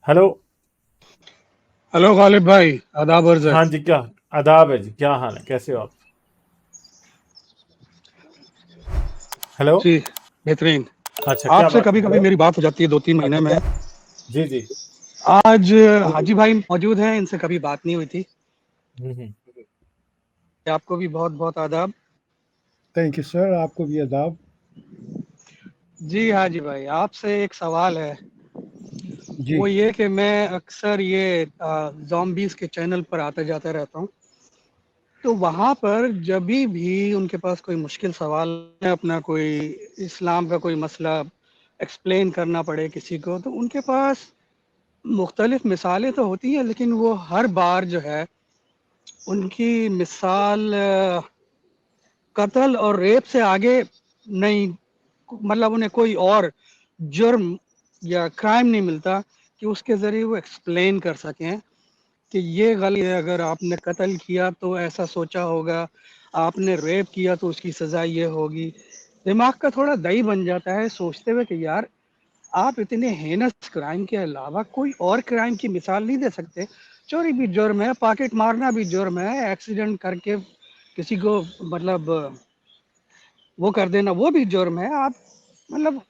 Hello. Hello Ghalib भाई, आदाब अर्ज है। हाँ जी, क्या आदाब है जी, क्या हाल है, कैसे हो आप? हेलो। जी, बेहतरीन। अच्छा, क्या आपसे बात कभी है? कभी मेरी बात हो जाती है 2-3 महीने में। जी जी। आज हाजी भाई मौजूद हैं, इनसे कभी बात नहीं हुई थी। हम्म। आपको भी बहुत बहुत आदाब। थैंक यू सर, आपको भी आदाब। जी हाजी भाई, आपसे एक सवाल है। जी वो ये कि मैं अक्सर ये ज़ॉम्बीज़ के चैनल पर आता जाता रहता हूँ। तो वहाँ पर जभी भी उनके पास कोई मुश्किल सवाल है, अपना कोई इस्लाम का कोई मसला एक्सप्लेन करना पड़े किसी को, तो उनके पास मुख्तलिफ मिसालें तो होती हैं, लेकिन वो हर बार जो है उनकी मिसाल कत्ल और रेप से आगे नहीं, मतलब उन्हें कोई और जुर्म या क्राइम नहीं मिलता कि उसके ज़रिए वो एक्सप्लेन कर सकें कि ये गलत है, अगर आपने कत्ल किया तो ऐसा सोचा होगा, आपने रेप किया तो उसकी सज़ा ये होगी। दिमाग का थोड़ा दही बन जाता है सोचते हुए कि यार, आप इतने हेनस क्राइम के अलावा कोई और क्राइम की मिसाल नहीं दे सकते? चोरी भी जुर्म है, पॉकेट मारना भी जुर्म है, एक्सीडेंट करके किसी को मतलब वो कर देना वो भी जुर्म है। आप मतलब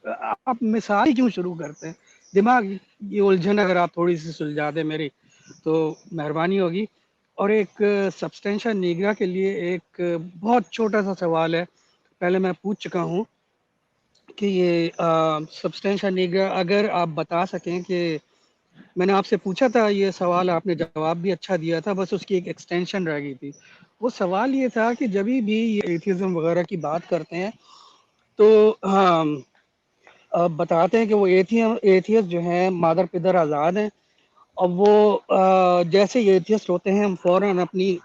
आप मिसाल ही क्यों शुरू करते हैं? दिमाग ये उलझन अगर आप थोड़ी सी सुलझा दें मेरी, तो मेहरबानी होगी। और एक सब्सटेंशिया निग्रा के लिए एक बहुत छोटा सा सवाल है, पहले मैं पूछ चुका हूँ कि ये सब्सटेंशिया निग्रा अगर आप बता सकें कि मैंने आपसे पूछा था ये सवाल, आपने जवाब भी अच्छा दिया था, बस उसकी एक एक्सटेंशन रह गई थी। वो सवाल ये था कि जब भी ये एथिज्म वगैरह की बात करते हैं तो हाँ, बताते हैं कि वो एथियस्ट जो हैं मादर पिदर आज़ाद हैं। और वो जैसे एथियस्ट होते हैं, हम फौरन अपनी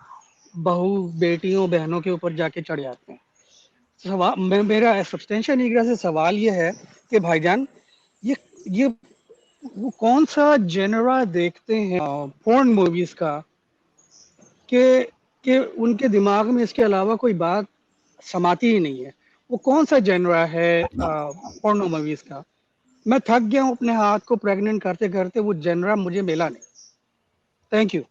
बहू बेटियों बहनों के ऊपर जाके चढ़ जाते हैं। मेरा सब्सटेंशियल निग्रा से सवाल ये है कि भाईजान, ये वो कौन सा जेनरा देखते हैं पोर्न मूवीज का कि उनके दिमाग में इसके अलावा कोई बात समाती ही नहीं है? वो कौन सा जेनरा है पोर्नो मूवीज का? मैं थक गया हूँ अपने हाथ को प्रेग्नेंट करते करते, वो जेनरा मुझे मिला नहीं। Thank you.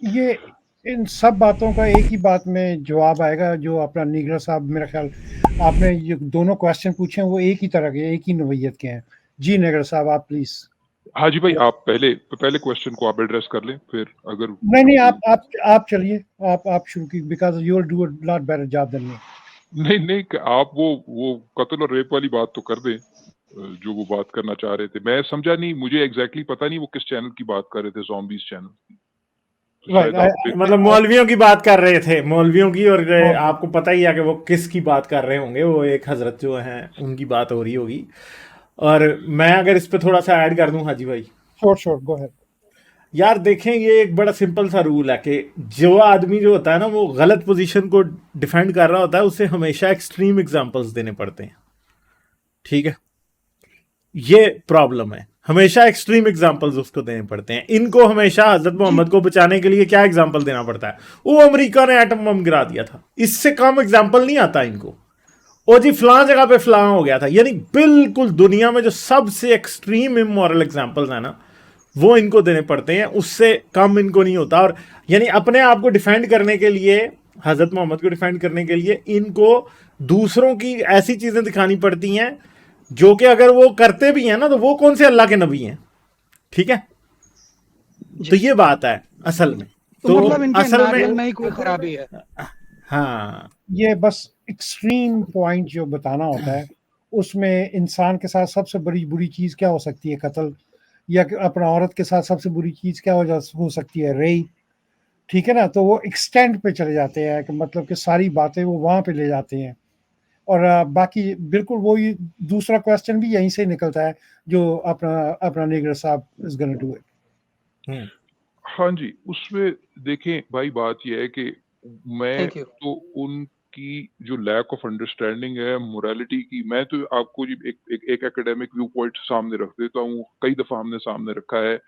ये इन सब बातों का एक ही बात में जवाब आएगा, जो अपना निगरा साहब, मेरा ख्याल आपने ये दोनों क्वेश्चन पूछे हैं वो एक ही तरह के, एक ही नोयत के हैं। जी निगरा साहब, आप प्लीज। हाजी भाई, आप पहले पहले क्वेश्चन को आप एड्रेस कर लें, फिर अगर नहीं नहीं, कोई आप चलिए, आप शुरू की, because you will do a lot better job than me. नहीं नहीं, आप वो कत्ल और रेप वाली बात तो कर दें, जो वो बात करना चाह रहे थे। मैं समझा नहीं, मुझे एग्जैक्टली पता नहीं वो किस चैनल की बात कर रहे थे, ज़ॉम्बीज़ चैनल की। तो शायद आप राइट। फिर मतलब मौलवियों की बात कर रहे थे, मौलवियों की, और ओके, आपको पता ही है कि वो किसकी बात कर रहे होंगे, वो एक हजरत जो हैं उनकी बात हो रही होगी। और मैं अगर इस पे थोड़ा सा ऐड कर दूं हाजी भाई। Sure sure, go ahead. यार देखें, ये एक बड़ा सिंपल सा रूल है कि जो आदमी जो होता है ना, वो गलत पोजीशन को डिफेंड कर रहा होता है, उसे हमेशा एक्सट्रीम एग्जांपल्स देने पड़ते हैं। ठीक है, ये प्रॉब्लम है, हमेशा एक्सट्रीम एग्जांपल्स उसको देने पड़ते हैं। इनको हमेशा हजरत जी मोहम्मद को बचाने के लिए क्या एग्जांपल देना पड़ता है? वो अमेरिका ने एटम बम गिरा दिया था, इससे कम एग्जांपल नहीं आता इनको। ओ जी, फलां जगह पे फलां हो गया था, यानी बिल्कुल दुनिया में जो सबसे एक्सट्रीम इमोरल एग्जांपल्स है ना, वो इनको देने पड़ते हैं, उससे कम इनको नहीं होता। और यानी अपने आप को डिफेंड करने के लिए, हजरत मोहम्मद को डिफेंड करने के लिए इनको दूसरों की ऐसी चीजें दिखानी पड़ती हैं जो कि अगर वो करते भी हैं ना, तो वो कौन से अल्लाह के नबी हैं। ठीक है, तो जी। ये बात है असल में। तो तो मतलब इनके असल नारियल में में ही कोई खराबी है? हाँ, ये बस एक्सट्रीम पॉइंट जो बताना होता है, उसमें इंसान के साथ सबसे बड़ी बुरी चीज़ क्या हो सकती है? कत्ल। या कि अपना औरत के साथ सबसे बुरी चीज़ क्या हो सकती है? रेप। ठीक है ना? तो वो एक्सटेंड पे चले जाते हैं कि मतलब कि सारी बातें वो वहाँ पे ले जाते हैं। और बाकी बिल्कुल वही दूसरा क्वेश्चन भी यहीं से निकलता है, जो अपना अपना निगर साहब इज गोना डू इट। हम्म, हाँ जी, उसमें देखें भाई, बात ये है कि मैं थैंक यू। तो उनकी जो लैक ऑफ अंडरस्टैंडिंग है मोरालिटी की, मैं तो आपको जी एक एकेडमिक व्यू पॉइंट सामने रख देता हूँ, कई दफ़ा हमने सामने रखा है।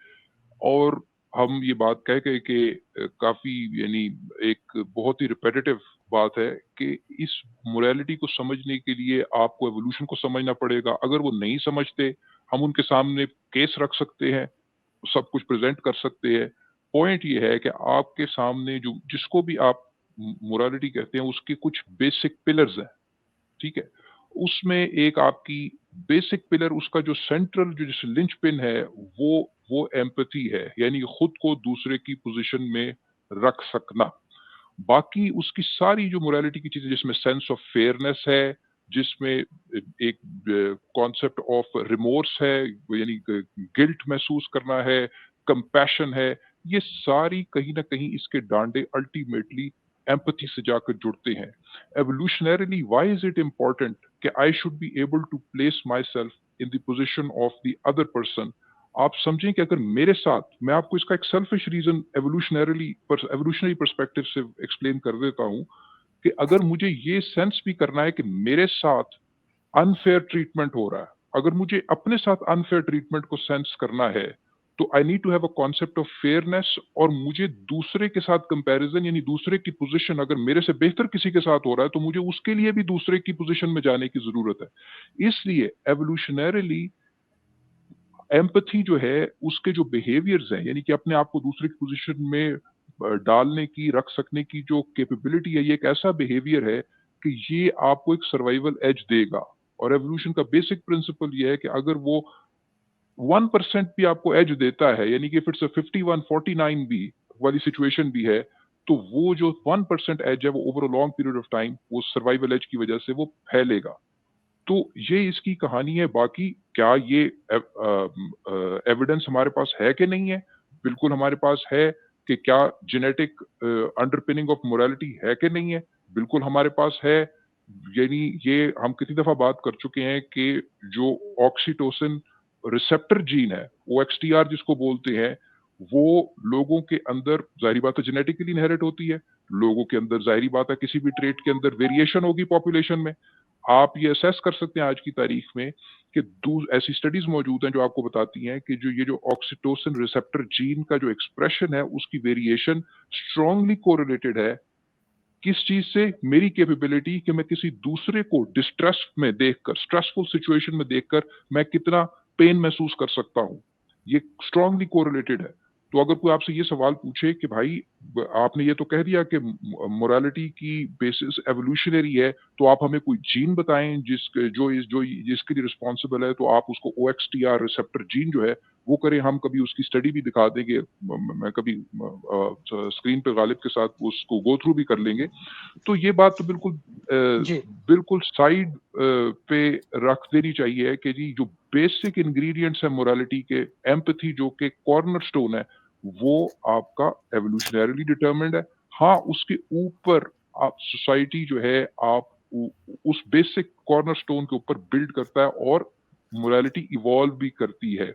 और हम ये बात कह के कि काफ़ी, यानी एक बहुत ही रिपिटेटिव बात है कि इस मोरालिटी को समझने के लिए आपको एवोल्यूशन को समझना पड़ेगा। अगर वो नहीं समझते, हम उनके सामने केस रख सकते हैं, सब कुछ प्रेजेंट कर सकते हैं। पॉइंट ये है कि आपके सामने जो जिसको भी आप मोरालिटी कहते हैं उसके कुछ बेसिक पिलर्स हैं, ठीक है? उसमें एक आपकी बेसिक पिलर, उसका जो सेंट्रल जो जैसे लिंचपिन है वो एम्पैथी है, यानी खुद को दूसरे की पोजीशन में रख सकना। बाकी उसकी सारी जो मोरालिटी की चीजें, जिसमें सेंस ऑफ फेयरनेस है, जिसमें एक कॉन्सेप्ट ऑफ रिमोर्स है, यानी गिल्ट महसूस करना है, कंपैशन है, ये सारी कहीं ना कहीं इसके डांडे अल्टीमेटली एम्पैथी से जाकर जुड़ते हैं। Evolutionarily why is it important कि I should be able to place myself in the position of the other person. आप समझें कि अगर मेरे साथ, मैं आपको इसका एक सेल्फिश रीजन एवोल्यूशनरी पर्सपेक्टिव से एक्सप्लेन कर देता हूं, कि अगर मुझे ये सेंस भी करना है कि मेरे साथ अनफेयर ट्रीटमेंट हो रहा है, अगर मुझे अपने साथ अनफेयर ट्रीटमेंट को सेंस करना है, तो I need to have a concept of fairness, और मुझे दूसरे के साथ कंपैरिजन, यानी दूसरे की पोजीशन अगर मेरे से बेहतर किसी के साथ हो रहा है तो मुझे उसके लिए भी दूसरे की पोजीशन में जाने की जरूरत है। इसलिए एवोल्यूशनरीली एम्पैथी जो है, उसके जो बिहेवियर्स हैं, यानी कि अपने आप को दूसरे की पोजीशन में डालने की, रख सकने की जो कैपेबिलिटी है, ये एक ऐसा बिहेवियर है कि ये आपको एक सर्वाइवल एज देगा। और एवोल्यूशन का बेसिक प्रिंसिपल ये है कि अगर वो 1% भी आपको एज देता है, यानी कि इफ इट्स 51-49 भी वाली सिचुएशन भी है, तो वो जो 1% एज है वो over a long period of time वो सर्वाइवल एज की वजह से वो फैलेगा। तो ये इसकी कहानी है। बाकी क्या ये एविडेंस हमारे पास है कि नहीं है? बिल्कुल हमारे पास है। कि क्या जेनेटिक अंडरपिनिंग ऑफ मोरालिटी है कि नहीं है? बिल्कुल हमारे पास है। यानी ये हम कितनी दफा बात कर चुके हैं कि जो ऑक्सीटोसिन रिसेप्टर जीन है, OXTR जिसको बोलते हैं, वो लोगों के अंदर जाहिर बात है जेनेटिकली इनहेरिट होती है। लोगों के अंदर जाहिर बात है किसी भी ट्रेट के अंदर वेरिएशन होगी पॉपुलेशन में। आप ये असेस कर सकते हैं आज की तारीख में कि ऐसी स्टडीज मौजूद हैं जो आपको बताती हैं कि जो ये जो ऑक्सीटोसिन रिसेप्टर जीन का जो एक्सप्रेशन है, उसकी वेरिएशन स्ट्रांगली कोरिलेटेड है किस चीज से? मेरी कैपेबिलिटी कि मैं किसी दूसरे को डिस्ट्रेस में देखकर, स्ट्रेसफुल सिचुएशन में देखकर मैं कितना पेन महसूस कर सकता हूं। ये स्ट्रांगली कोरिलेटेड है। तो अगर कोई आपसे ये सवाल पूछे कि भाई आपने ये तो कह दिया कि मोरालिटी की बेसिस एवोल्यूशनरी है, तो आप हमें कोई जीन बताएं जिसके लिए रिस्पॉन्सिबल है, तो आप उसको OXTR रिसेप्टर जीन जो है वो करें। हम कभी उसकी स्टडी भी दिखा देंगे, मैं कभी स्क्रीन पे गालिब के साथ उसको गो थ्रू भी कर लेंगे। तो ये बात तो बिल्कुल साइड पे रख देनी चाहिए कि जी जो बेसिक इंग्रेडिएंट्स है मोरालिटी के, एम्पैथी जो कि कॉर्नरस्टोन है, वो आपका एवोल्यूशनरीली डिटरमिन्ड है। हाँ, उसके ऊपर आप सोसाइटी जो है आप उस बेसिक कॉर्नरस्टोन के ऊपर बिल्ड करता है और मोरालिटी इवॉल्व भी करती है।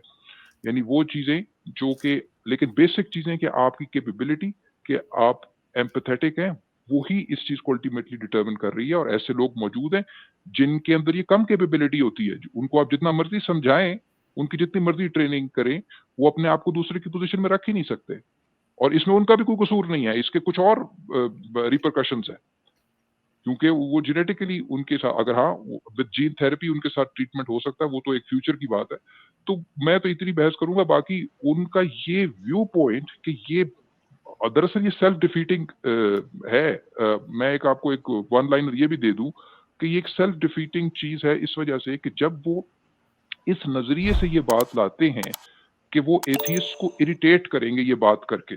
यानी वो चीजें जो कि, लेकिन बेसिक चीजें कि आपकी कैपेबिलिटी कि आप एम्पैथेटिक हैं, वो ही इस चीज को अल्टीमेटली डिटरमिन कर रही है। और ऐसे लोग मौजूद हैं जिनके अंदर ये कम कैपेबिलिटी होती है, उनको आप जितना मर्जी समझाएं, उनकी जितनी मर्जी ट्रेनिंग करें, वो अपने आप को दूसरे की पोजीशन में रख ही नहीं सकते। और इसमें उनका भी कोई कसूर नहीं है, इसके कुछ और रिपरकशंस है, क्योंकि वो जेनेटिकली उनके साथ, अगर हाँ विद जीन थेरेपी उनके साथ ट्रीटमेंट हो सकता है, वो तो एक फ्यूचर की बात है। तो मैं तो इतनी बहस करूंगा। बाकी उनका ये व्यू पॉइंट कि ये दरअसल ये सेल्फ डिफीटिंग है। मैं एक आपको एक वन लाइनर ये भी दे दूं कि ये एक सेल्फ डिफीटिंग चीज है इस वजह से कि जब वो इस नजरिए से ये बात लाते हैं कि वो एथियस्ट को इरिटेट करेंगे ये बात करके,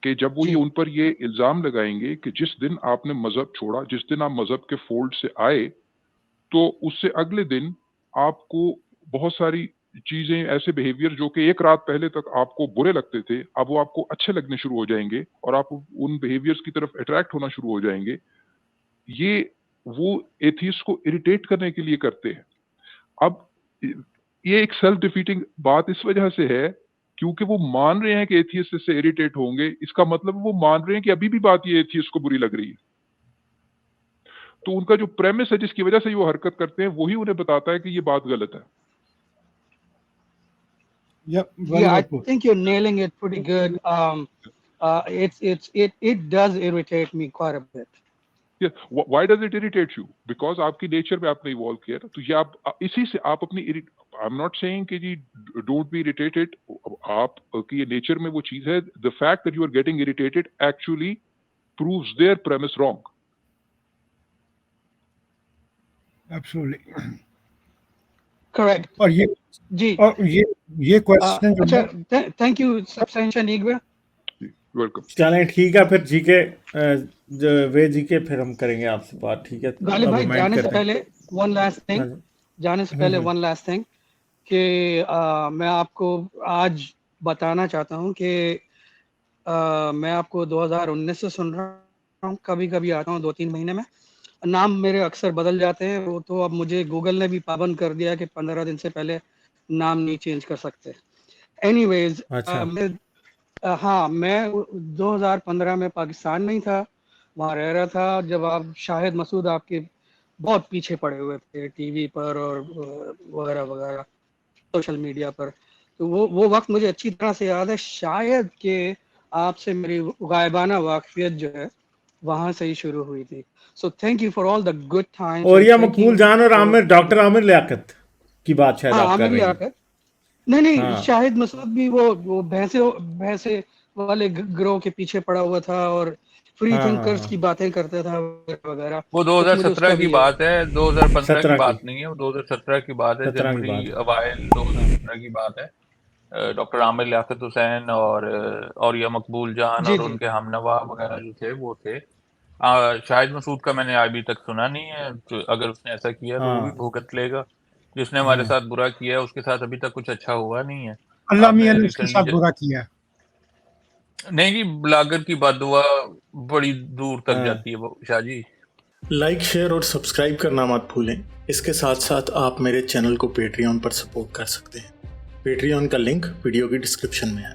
कि जब वो ये उन पर ये इल्जाम लगाएंगे कि जिस दिन आपने मजहब छोड़ा, जिस दिन आप मजहब के फोल्ड से आए, तो उससे अगले दिन आपको बहुत सारी चीजें, ऐसे बिहेवियर जो कि एक रात पहले तक आपको बुरे लगते थे, अब वो आपको अच्छे लगने शुरू हो जाएंगे और आप उन बिहेवियर्स की तरफ अट्रैक्ट होना शुरू हो जाएंगे। ये वो एथियस्ट को इरिटेट करने के लिए करते हैं। अब ये एक सेल्फ डिफीटिंग बात इस वजह से है क्योंकि वो मान रहे हैं कि एथियस्ट इससे इरिटेट होंगे। इसका मतलब वो मान रहे हैं कि अभी भी बात ये एथियस्ट को बुरी लग रही है। तो उनका जो प्रेमिस है जिसकी वजह से वो हरकत करते हैं, वही उन्हें बताता है कि ये बात गलत है। Yeah, I think you're nailing it pretty good. It does irritate me quite a bit. Yeah, why does it irritate you? Because आपकी नेचर में आपने इवॉल्व किया ना, तो ये आप इसी से आप अपनी आई एम नॉट सेइंग कि जी डोंट बी इरिटेटेड, आप की ये नेचर में वो चीज है, the fact that you are getting irritated actually proves their premise wrong. Absolutely. Correct और जी। ये क्वेश्चन जो अच्छा, थैंक यू सब्सटेंशन इकबा। वेलकम। चलें ठीक है, फिर जीके वे जीके फिर हम करेंगे आपसे बात, ठीक है? गालिब अब भाई हम end जाने से करते हैं। पहले वन लास्ट थिंग, हाँ जी। जाने से पहले वन लास्ट थिंग कि मैं आपको आज बताना चाहता हूँ कि मैं आपको 2019 से सुन रहा हूँ, कभी कभी आता हूँ 2-3 महीने में, नाम मेरे अक्सर बदल जाते हैं। वो तो अब मुझे गूगल ने भी पाबंद कर दिया कि 15 दिन से पहले नाम नहीं चेंज कर सकते। एनीवेज अच्छा। मैं 2015 में पाकिस्तान में ही था, वहाँ रह रहा था जब आप शाहिद मसूद आपके बहुत पीछे पड़े हुए थे टीवी पर और वगैरह वगैरह सोशल मीडिया पर। तो वो वक्त मुझे अच्छी तरह से याद है। शायद कि आपसे मेरी गायबाना वाकफियत जो है वहां से ही शुरू हुई थी। So thank you for all the good times. और ये मकबूल जान और आमिर, डॉक्टर आमिर लियाकत की बात शायद हाँ, आप कर आमिर रहे हैं। लियाकत नहीं हाँ। शाहिद मसूद भी वो भैंसे वाले गिरोह के पीछे पड़ा हुआ था और फ्री हाँ, हाँ, थिंकर्स हाँ। की बातें करता था वगैरह। वो कुछ मुझे उसका 2017 की भी बात है, 2015 की 17 बात की नहीं है, वो 2017 की बात है, 17 की बात जनवरी है। अवाइल 2017 की बात है। डॉक्टर आमिर लियाकत हुसैन और या मकबूल जान जी और जी उनके हमनवा वगैरह जो थे वो थे। शाहिद मसूद का मैंने अभी तक सुना नहीं है, तो अगर उसने ऐसा किया तो वो भी हाँ। भुगत लेगा। जिसने हमारे साथ बुरा किया है उसके साथ अभी तक कुछ अच्छा हुआ नहीं है। अल्लाह मियां आपने ने उसके रिसेंटली साथ बुरा किया है। नहीं जी, ब्लागर की बददुआ बड़ी दूर तक हाँ। जाती है शाह जी। लाइक, शेयर और सब्सक्राइब करना मत भूलें। इसके साथ साथ आप मेरे चैनल को पेट्रियन पर सपोर्ट कर सकते हैं। पेट्रियन का लिंक वीडियो की डिस्क्रिप्शन में है।